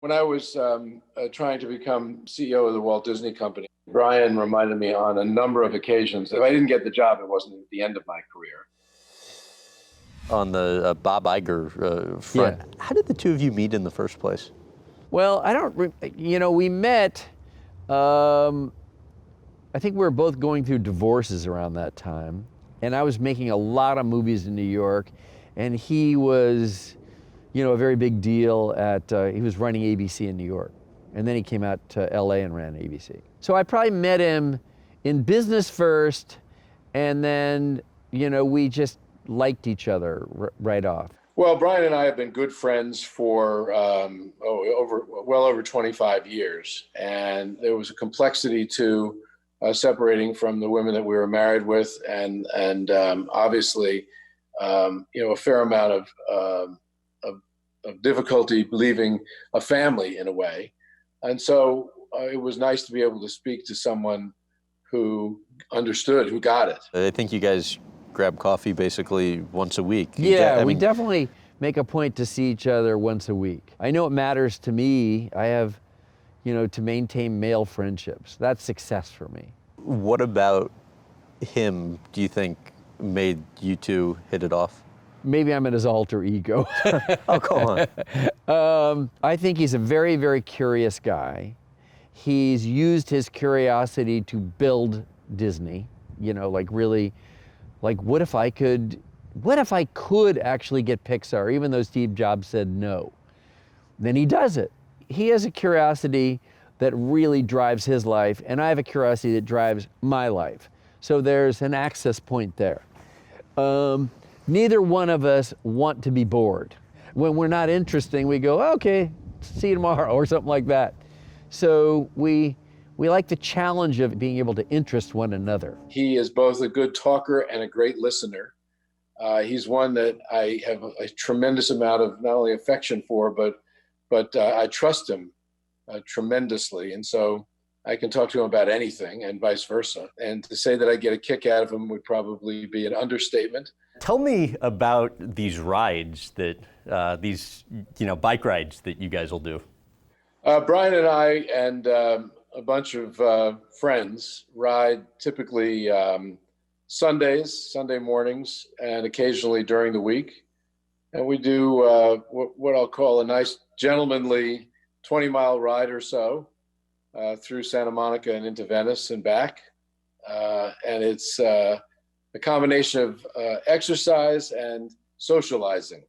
When I was trying to become CEO of the Walt Disney Company, Brian reminded me on a number of occasions that if I didn't get the job, it wasn't at the end of my career. On the Bob Iger front, Yeah. How did the two of you meet in the first place? Well, I don't, we met, I think we were both going through divorces around that time. And I was making a lot of movies in New York. And he was, a very big deal he was running ABC in New York. And then he came out to LA and ran ABC. So I probably met him in business first. And then, we just liked each other right off. Well, Brian and I have been good friends for well over 25 years. And there was a complexity to separating from the women that we were married with, and obviously, a fair amount of difficulty leaving a family in a way. And so it was nice to be able to speak to someone who understood, who got it. I think you guys grab coffee basically once a week. Yeah, we definitely make a point to see each other once a week. I know it matters to me. I have, to maintain male friendships. That's success for me. What about him, do you think, made you two hit it off? Maybe I'm in his alter ego. Oh, come on. I think he's a very, very curious guy. He's used his curiosity to build Disney, what if I could actually get Pixar, even though Steve Jobs said no? Then he does it. He has a curiosity that really drives his life, and I have a curiosity that drives my life. So there's an access point there. Neither one of us want to be bored. When we're not interesting, we go, okay, see you tomorrow, or something like that. So we like the challenge of being able to interest one another. He is both a good talker and a great listener. He's one that I have a tremendous amount of not only affection for, but I trust him tremendously. And so I can talk to him about anything and vice versa. And to say that I get a kick out of him would probably be an understatement. Tell me about these rides that, bike rides that you guys will do. Brian and I and a bunch of friends ride typically Sunday mornings, and occasionally during the week. And we do what I'll call a nice gentlemanly 20-mile ride or so through Santa Monica and into Venice and back. And it's a combination of exercise and socializing.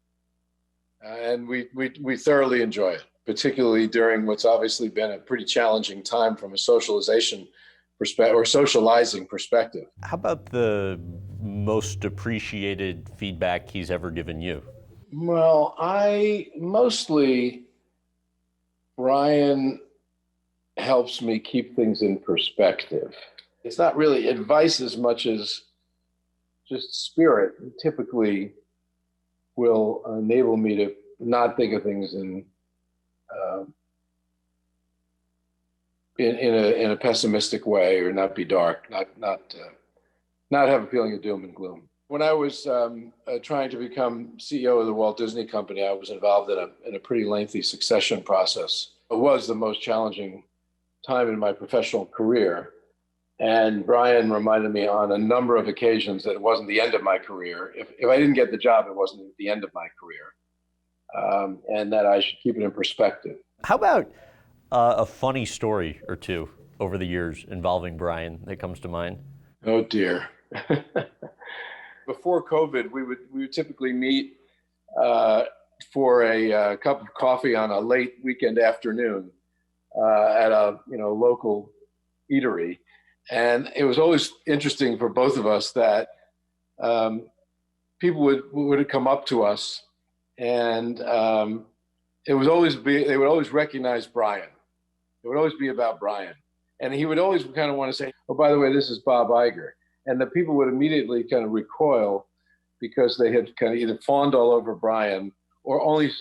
And we thoroughly enjoy it, particularly during what's obviously been a pretty challenging time from a socialization perspective or socializing perspective. How about the most appreciated feedback he's ever given you? Well, Brian helps me keep things in perspective. It's not really advice as much as just spirit. He typically will enable me to not think of things in a pessimistic way, or not be dark, not have a feeling of doom and gloom. When I was trying to become CEO of the Walt Disney Company, I was involved in a pretty lengthy succession process. It was the most challenging time in my professional career. And Brian reminded me on a number of occasions that it wasn't the end of my career. If I didn't get the job, it wasn't the end of my career, and that I should keep it in perspective. How about a funny story or two over the years involving Brian that comes to mind? Oh dear. Before COVID, we would typically meet for a cup of coffee on a late weekend afternoon at a local eatery, and it was always interesting for both of us that people would come up to us, and they would always recognize Brian. It would always be about Brian, and he would always kind of want to say, "Oh, by the way, this is Bob Iger." And the people would immediately kind of recoil because they had kind of either fawned all over Brian or only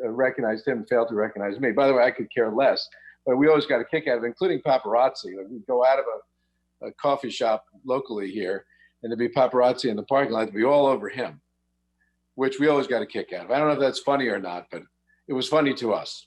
recognized him and failed to recognize me. By the way, I could care less, but we always got a kick out of it, including paparazzi. Like, we'd go out of a coffee shop locally here, and there'd be paparazzi in the parking lot to be all over him, which we always got a kick out of. I don't know if that's funny or not, but it was funny to us.